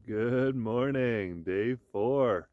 Good morning, day 4.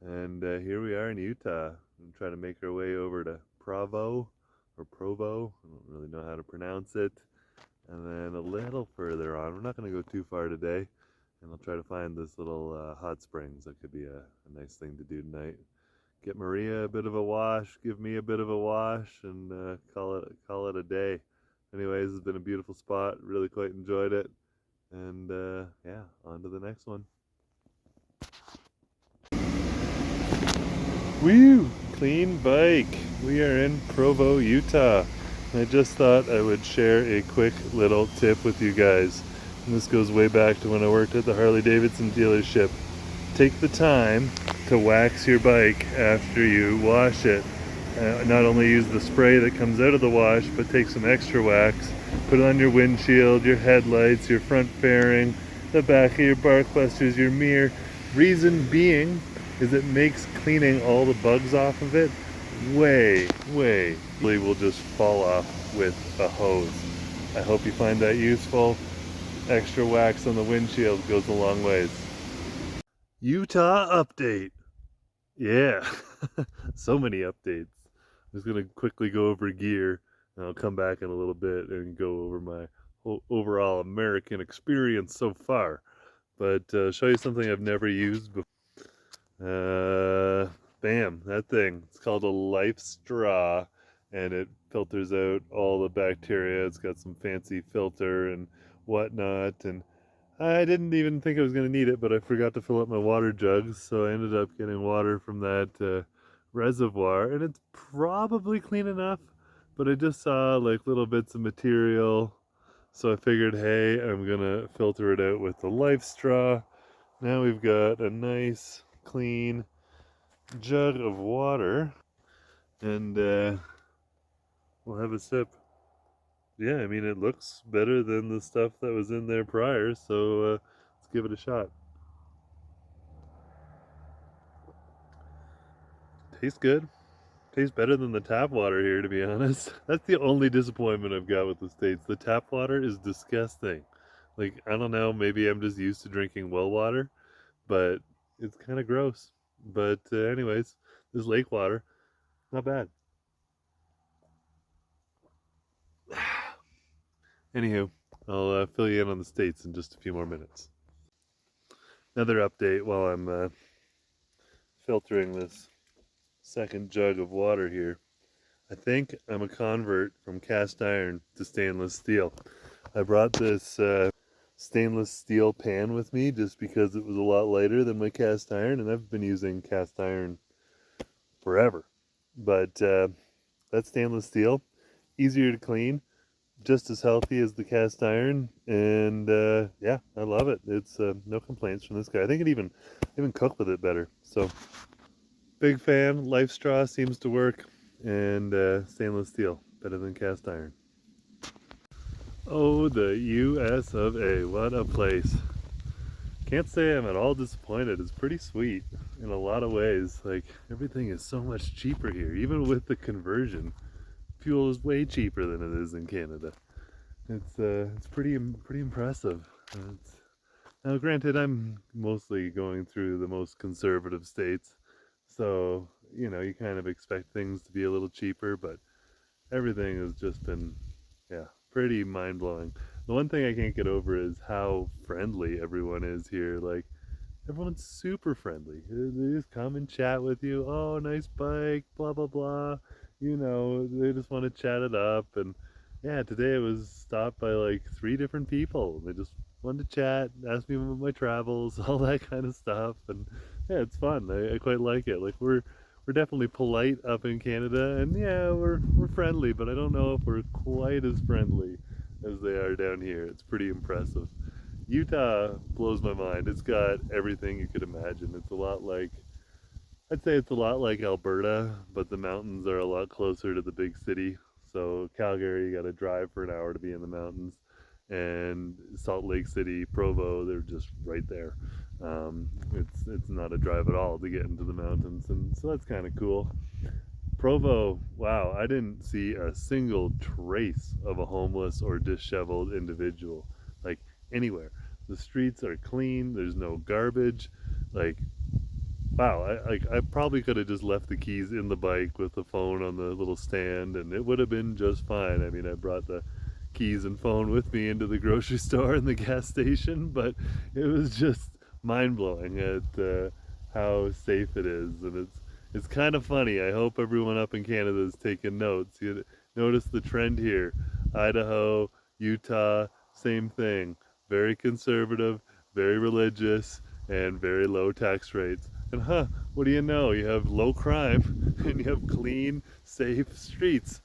And here we are in Utah. I'm trying to make our way over to Provo or Provo. I don't really know how to pronounce it. And then a little further on, we're not going to go too far today. And I'll try to find this little hot springs. That could be a nice thing to do tonight. Get Maria a bit of a wash, give me a bit of a wash, and call it a day. Anyways, it's been a beautiful spot. Really quite enjoyed it. And yeah, on to the next one. Woo! Clean bike. We are in Provo, Utah. I just thought I would share a quick little tip with you guys. And this goes way back to when I worked at the Harley Davidson dealership. Take the time to wax your bike after you wash it. Not only use the spray that comes out of the wash, but take some extra wax, put it on your windshield, your headlights, your front fairing, the back of your bark busters, your mirror. Reason being is it makes cleaning all the bugs off of it way will just fall off with a hose. I hope you find that useful. Extra wax on the windshield goes a long ways. Utah update. Yeah, so many updates. I'm just gonna quickly go over gear, and I'll come back in a little bit and go over my overall American experience so far. But show you something I've never used before. Bam, that thing. It's called a Life Straw, and it filters out all the bacteria. It's got some fancy filter and whatnot, and I didn't even think I was going to need it, but I forgot to fill up my water jugs, so I ended up getting water from that reservoir, and it's probably clean enough, but I just saw like little bits of material, so I figured, hey, I'm going to filter it out with the Life Straw. Now we've got a nice, clean jug of water, and we'll have a sip. Yeah, I mean, it looks better than the stuff that was in there prior, so let's give it a shot. Tastes good. Tastes better than the tap water here, to be honest. That's the only disappointment I've got with the States. The tap water is disgusting. Like, I don't know, maybe I'm just used to drinking well water, but it's kind of gross. But, anyways, this lake water, not bad. Anywho, I'll fill you in on the States in just a few more minutes. Another update while I'm filtering this second jug of water here. I think I'm a convert from cast iron to stainless steel. I brought this stainless steel pan with me just because it was a lot lighter than my cast iron, and I've been using cast iron forever. But that's stainless steel, easier to clean, just as healthy as the cast iron, and yeah, I love it. It's no complaints from this guy. I think it even cooked with it better. So big fan. Life Straw seems to work, and stainless steel better than cast iron. Oh, the US of A, what a place. Can't say I'm at all disappointed. It's pretty sweet in a lot of ways. Like, everything is so much cheaper here, even with the conversion. Fuel is way cheaper than it is in Canada. It's pretty impressive. Now, granted, I'm mostly going through the most conservative states, so you kind of expect things to be a little cheaper, but everything has just been, yeah, pretty mind blowing. The one thing I can't get over is how friendly everyone is here. Like, everyone's super friendly. They just come and chat with you. Oh, nice bike, blah blah blah. They just want to chat it up. And yeah, today I was stopped by like 3 different people. They just wanted to chat, ask me about my travels, all that kind of stuff. And yeah, it's fun. I quite like it. Like, we're definitely polite up in Canada, and yeah, we're friendly, but I don't know if we're quite as friendly as they are down here. It's pretty impressive. Utah blows my mind. It's got everything you could imagine. I'd say it's a lot like Alberta, but the mountains are a lot closer to the big city. So Calgary, you got to drive for an hour to be in the mountains, and Salt Lake City, Provo, they're just right there. It's not a drive at all to get into the mountains, and so that's kind of cool. Provo, wow, I didn't see a single trace of a homeless or disheveled individual, like, anywhere. The streets are clean. There's no garbage. Like, wow, I probably could have just left the keys in the bike with the phone on the little stand, and it would have been just fine. I mean, I brought the keys and phone with me into the grocery store and the gas station, but it was just mind blowing at how safe it is, and it's kind of funny. I hope everyone up in Canada is taking notes. You notice the trend here: Idaho, Utah, same thing. Very conservative, very religious, and very low tax rates. And what do you know? You have low crime and you have clean, safe streets.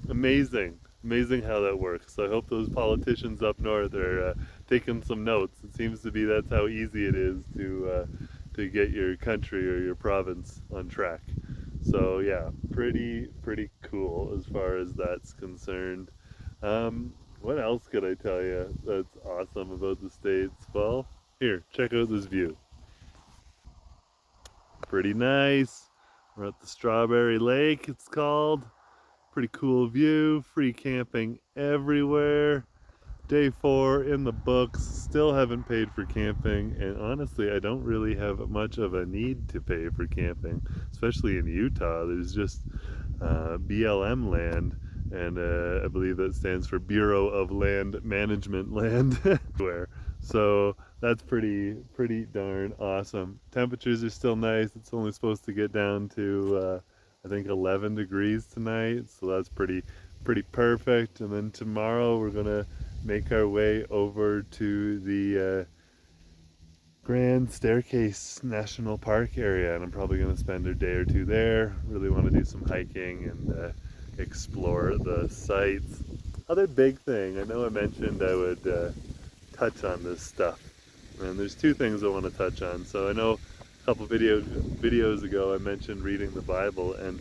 Amazing. Amazing how that works. So I hope those politicians up north are taking some notes. It seems to be that's how easy it is to get your country or your province on track. So yeah, pretty cool as far as that's concerned. What else could I tell you that's awesome about the States? Well, here, check out this view. Pretty nice. We're at the Strawberry Lake, it's called. Pretty cool view, free camping everywhere. Day 4 in the books, still haven't paid for camping, and honestly, I don't really have much of a need to pay for camping, especially in Utah. There's just BLM land, and I believe that stands for Bureau of Land Management land everywhere. So that's pretty darn awesome. Temperatures are still nice. It's only supposed to get down to I think 11 degrees tonight, so that's pretty perfect. And then tomorrow we're gonna make our way over to the Grand Staircase National Park area, and I'm probably going to spend a day or two there. Really want to do some hiking and explore the sites. Other big thing, I know I mentioned I would touch on this stuff, and there's two things I want to touch on. So I know a couple videos ago I mentioned reading the Bible and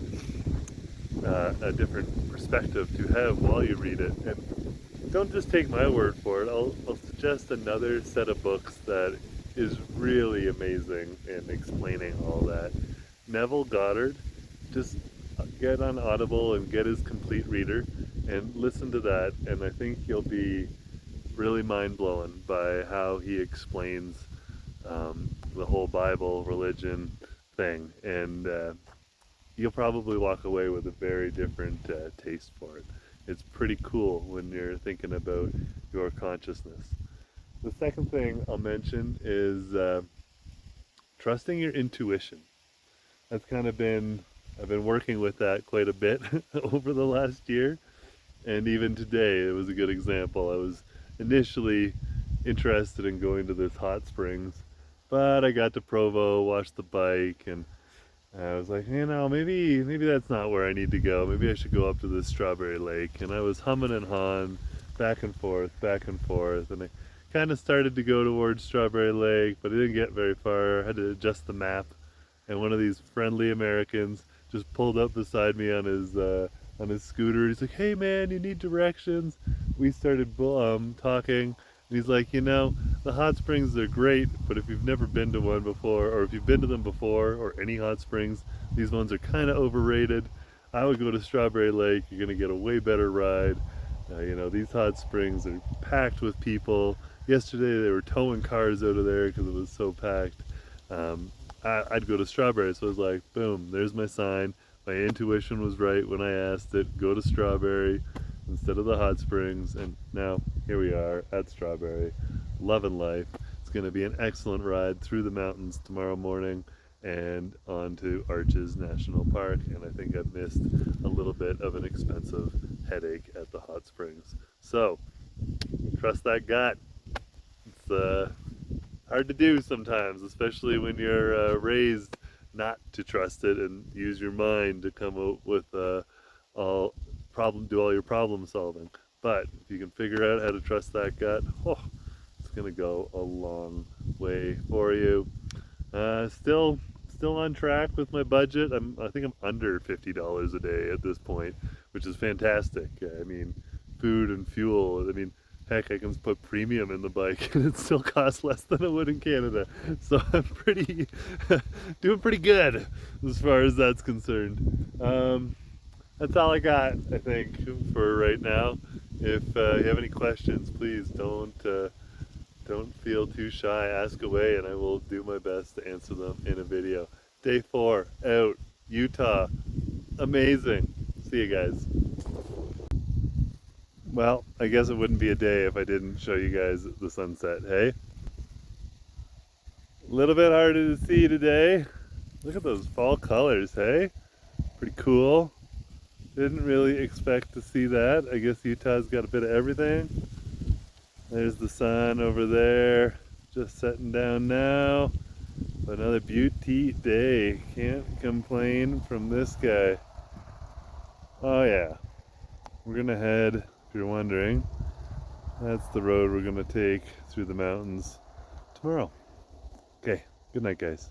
a different perspective to have while you read it. And don't just take my word for it. I'll suggest another set of books that is really amazing in explaining all that. Neville Goddard, just get on Audible and get his complete reader and listen to that, and I think you'll be really mind-blown by how he explains the whole Bible religion thing, and you'll probably walk away with a very different taste for it. It's pretty cool when you're thinking about your consciousness. The second thing I'll mention is trusting your intuition. That's kind of I've been working with that quite a bit over the last year, and even today it was a good example. I was initially interested in going to this hot springs, but I got to Provo, washed the bike, and I was like, maybe that's not where I need to go. Maybe I should go up to this Strawberry Lake. And I was humming and hawing back and forth, and I kind of started to go towards Strawberry Lake, but I didn't get very far. I had to adjust the map, and one of these friendly Americans just pulled up beside me on his scooter. He's like, "Hey man, you need directions?" We started talking. And he's like, the hot springs are great, but if you've never been to one before, or if you've been to them before, or any hot springs, these ones are kind of overrated. I would go to Strawberry Lake. You're going to get a way better ride. These hot springs are packed with people. Yesterday they were towing cars out of there because it was so packed. I'd go to Strawberry, so I was like, boom, there's my sign. My intuition was right when I asked it. Go to Strawberry instead of the hot springs, and now here we are at Strawberry, loving life. It's going to be an excellent ride through the mountains tomorrow morning and on to Arches National Park, and I think I've missed a little bit of an expensive headache at the hot springs. So trust that gut. It's hard to do sometimes, especially when you're raised not to trust it and use your mind to come up with do all your problem solving. But if you can figure out how to trust that gut, it's gonna go a long way for you. Still on track with my budget. I think I'm under $50 a day at this point, which is fantastic. I mean, food and fuel. I mean, heck, I can put premium in the bike and it still costs less than it would in Canada. So I'm doing pretty good as far as that's concerned. That's all I got, I think, for right now. If you have any questions, please don't Don't feel too shy. Ask away and I will do my best to answer them in a video. Day 4, out, Utah. Amazing. See you guys. Well, I guess it wouldn't be a day if I didn't show you guys the sunset, hey? A little bit harder to see today. Look at those fall colors, hey? Pretty cool. Didn't really expect to see that. I guess Utah's got a bit of everything. There's the sun over there, just setting down now. Another beauty day. Can't complain from this guy. Oh yeah. We're gonna head, if you're wondering, that's the road we're gonna take through the mountains tomorrow. Okay, good night guys.